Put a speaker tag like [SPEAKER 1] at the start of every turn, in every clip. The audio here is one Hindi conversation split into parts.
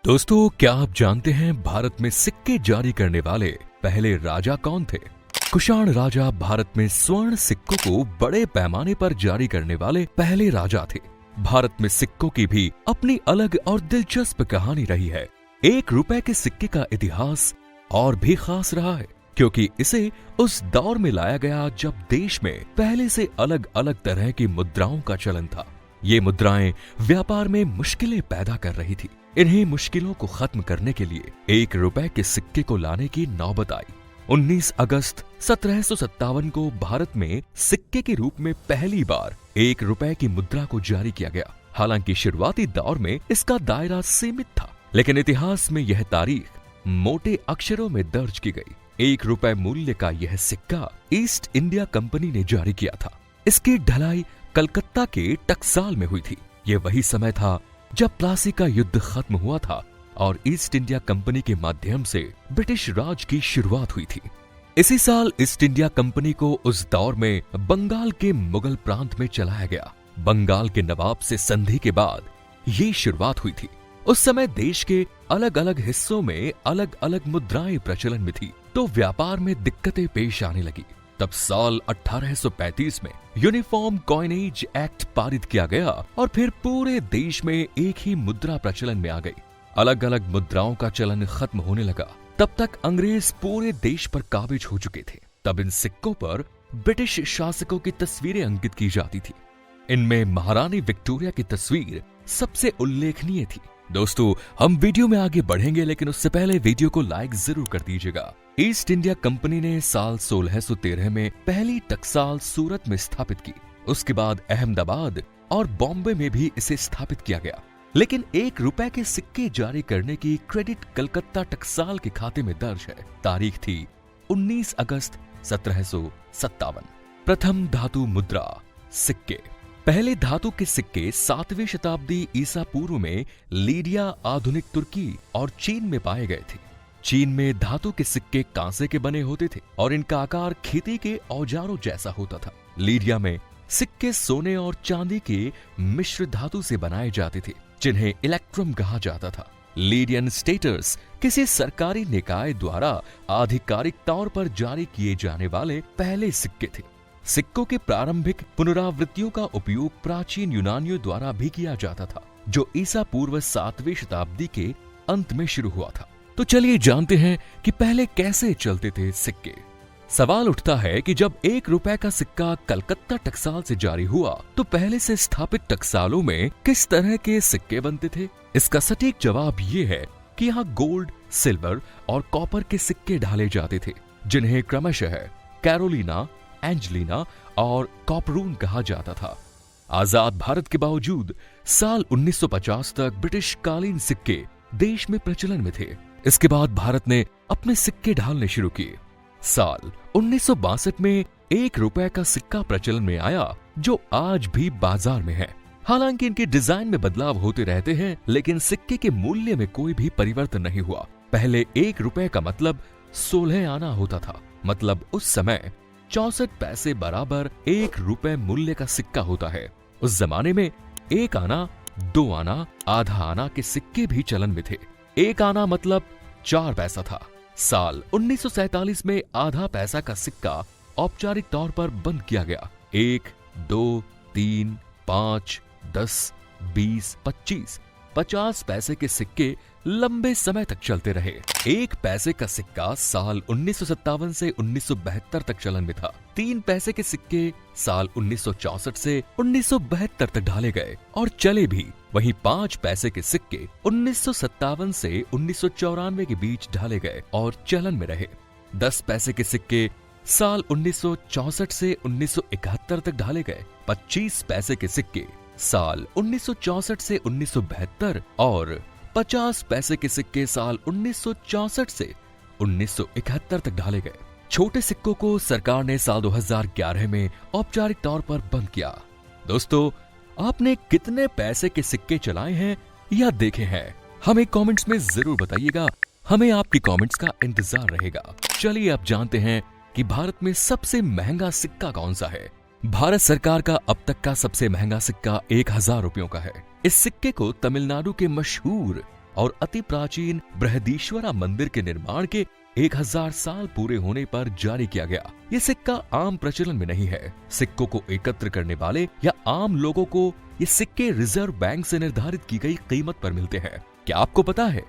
[SPEAKER 1] दोस्तों, क्या आप जानते हैं भारत में सिक्के जारी करने वाले पहले राजा कौन थे? कुषाण राजा भारत में स्वर्ण सिक्कों को बड़े पैमाने पर जारी करने वाले पहले राजा थे। भारत में सिक्कों की भी अपनी अलग और दिलचस्प कहानी रही है। 1 रुपए के सिक्के का इतिहास और भी खास रहा है, क्योंकि इसे उस दौर में लाया गया जब देश में पहले से अलग अलग तरह की मुद्राओं का चलन था। ये मुद्राएं व्यापार में मुश्किलें पैदा कर रही थी। इन्हीं मुश्किलों को खत्म करने के लिए 1 रुपए के सिक्के को लाने की नौबत आई। 19 अगस्त 1757 को भारत में सिक्के के रूप में पहली बार 1 रुपए की मुद्रा को जारी किया गया। हालांकि शुरुआती दौर में इसका दायरा सीमित था, लेकिन इतिहास में यह तारीख मोटे अक्षरों में दर्ज की गई। 1 रुपए मूल्य का यह सिक्का ईस्ट इंडिया कंपनी ने जारी किया था। इसकी ढलाई कलकत्ता के टकसाल में हुई थी। यह वही समय था जब प्लासी का युद्ध खत्म हुआ था और ईस्ट इंडिया कंपनी के माध्यम से ब्रिटिश राज की शुरुआत हुई थी। इसी साल ईस्ट इंडिया कंपनी को उस दौर में बंगाल के मुगल प्रांत में चलाया गया। बंगाल के नवाब से संधि के बाद ये शुरुआत हुई थी। उस समय देश के अलग अलग हिस्सों में अलग अलग मुद्राएं प्रचलन में थी, तो व्यापार में दिक्कतें पेश आने लगी। तब साल 1835 में यूनिफॉर्म कॉइनेज एक्ट पारित किया गया और फिर पूरे देश में एक ही मुद्रा प्रचलन में आ गई। अलग अलग मुद्राओं का चलन खत्म होने लगा। तब तक अंग्रेज पूरे देश पर काबिज हो चुके थे। तब इन सिक्कों पर ब्रिटिश शासकों की तस्वीरें अंकित की जाती थी। इनमें महारानी विक्टोरिया की तस्वीर सबसे उल्लेखनीय थी। दोस्तों, हम वीडियो में आगे बढ़ेंगे, लेकिन उससे पहले वीडियो को लाइक जरूर कर दीजिएगा। ईस्ट इंडिया कंपनी ने साल 1613 में पहली टकसाल सूरत में स्थापित की। उसके बाद अहमदाबाद और बॉम्बे में भी इसे स्थापित किया गया। लेकिन 1 रुपए के सिक्के जारी करने की क्रेडिट कलकत्ता टकसाल के खाते में दर्ज है। तारीख थी 19 अगस्त 1757। प्रथम धातु मुद्रा सिक्के। पहले धातु के सिक्के 7वीं शताब्दी ईसा पूर्व में लीडिया, आधुनिक तुर्की और चीन में पाए गए थे। चीन में धातु के सिक्के कांसे के बने होते थे और इनका आकार खेती के औजारों जैसा होता था। लीडिया में सिक्के सोने और चांदी के मिश्र धातु से बनाए जाते थे, जिन्हें इलेक्ट्रम कहा जाता था। लीडियन स्टेटस किसी सरकारी निकाय द्वारा आधिकारिक तौर पर जारी किए जाने वाले पहले सिक्के थे। सिक्कों के प्रारंभिक पुनरावृत्तियों का उपयोग प्राचीन यूनानियों द्वारा भी किया जाता था, जो ईसा पूर्व 7वीं शताब्दी के अंत में शुरू हुआ था। तो चलिए जानते हैं कि पहले कैसे चलते थे सिक्के। सवाल उठता है कि जब 1 रुपए का सिक्का कलकत्ता टकसाल से जारी हुआ, तो पहले से स्थापित टकसालों में किस तरह के सिक्के बनते थे? इसका सटीक जवाब ये है कि यहाँ गोल्ड, सिल्वर और कॉपर के सिक्के ढाले जाते थे, जिन्हें क्रमशः कैरोलिना, एंजेलिना और कॉपरून कहा जाता था। आजाद भारत के बावजूद साल 1950 तक ब्रिटिश कालीन सिक्के देश में प्रचलन में थे। इसके बाद भारत ने अपने सिक्के ढालने शुरू किए। साल 1962 में 1 रुपए का सिक्का प्रचलन में आया, जो आज भी बाजार में है। हालांकि इनके डिजाइन में बदलाव होते रहते हैं, लेकिन सिक्के के मूल्य में कोई भी परिवर्तन नहीं हुआ। पहले 1 रुपए का मतलब 16 आना होता था। मतलब उस समय 64 पैसे बराबर 1 रुपए मूल्य का सिक्का होता है। उस जमाने में 1 आना, 2 आना, आधा आना के सिक्के भी चलन में थे। 1 आना मतलब 4 पैसा था। साल 1947 में आधा पैसा का सिक्का औपचारिक तौर पर बंद किया गया। 1, 2, 3, 5, 10, 20, 25, 50 पैसे के सिक्के लंबे समय तक चलते रहे। 1 पैसे का सिक्का साल 1957 से 1972 तक चलन में था। 3 पैसे के सिक्के साल 1964 से 1972 तक ढाले गए और चले भी। वहीं 5 पैसे के सिक्के 1957 से 1994 के बीच ढाले गए और चलन में रहे। 10 पैसे के सिक्के साल 1964 से 1971 तक ढाले गए। 25 पैसे के सिक्के साल 1964 से 1972 और 50 पैसे के सिक्के साल 1964 से 1971 तक ढाले गए। छोटे सिक्कों को सरकार ने साल 2011 में औपचारिक तौर पर बंद किया। दोस्तों, आपने कितने पैसे के सिक्के चलाए हैं या देखे हैं? हमें कमेंट्स में जरूर बताइएगा। हमें आपकी कमेंट्स का इंतजार रहेगा। चलिए अब जानते हैं कि भारत में सबसे महंगा सिक्का कौन सा है। भारत सरकार का अब तक का सबसे महंगा सिक्का 1000 रुपयों का है। इस सिक्के को तमिलनाडु के मशहूर और अति प्राचीन बृहदीश्वरा मंदिर के निर्माण के 1000 साल पूरे होने पर जारी किया गया। ये सिक्का आम प्रचलन में नहीं है। सिक्कों को एकत्र करने वाले या आम लोगों को ये सिक्के रिजर्व बैंक से निर्धारित की गई कीमत पर मिलते हैं। क्या आपको पता है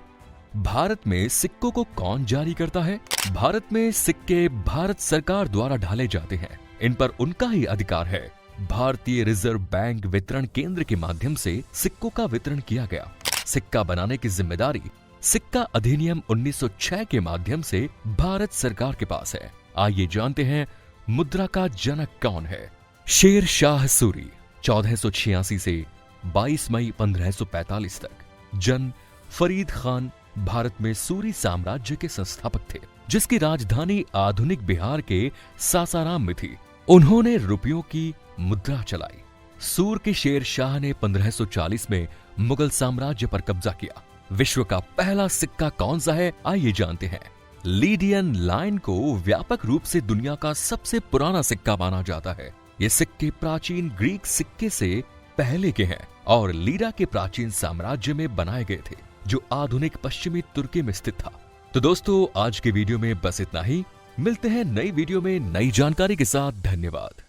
[SPEAKER 1] भारत में सिक्कों को कौन जारी करता है? भारत में सिक्के भारत सरकार द्वारा ढाले जाते हैं। इन पर उनका ही अधिकार है। भारतीय रिजर्व बैंक वितरण केंद्र के माध्यम से सिक्कों का वितरण किया गया। सिक्का बनाने की जिम्मेदारी सिक्का अधिनियम 1906 के माध्यम से भारत सरकार के पास है। आइए जानते हैं मुद्रा का जनक कौन है। शेर शाह सूरी 1486 से 22 मई 1545 तक। जन्म फरीद खान भारत में सूरी साम्राज्य के संस्थापक थे, जिसकी राजधानी आधुनिक बिहार के सासाराम में थी। उन्होंने रुपयों की मुद्रा चलाई। सूर के शेर शाह ने 1540 में मुगल साम्राज्य पर कब्जा किया। विश्व का पहला सिक्का कौन सा है, आइए जानते हैं। लीडियन लाइन को व्यापक रूप से दुनिया का सबसे पुराना सिक्का माना जाता है। ये सिक्के प्राचीन ग्रीक सिक्के से पहले के हैं और लीडा के प्राचीन साम्राज्य में बनाए गए थे, जो आधुनिक पश्चिमी तुर्की में स्थित था। तो दोस्तों, आज के वीडियो में बस इतना ही। मिलते हैं नई वीडियो में नई जानकारी के साथ। धन्यवाद।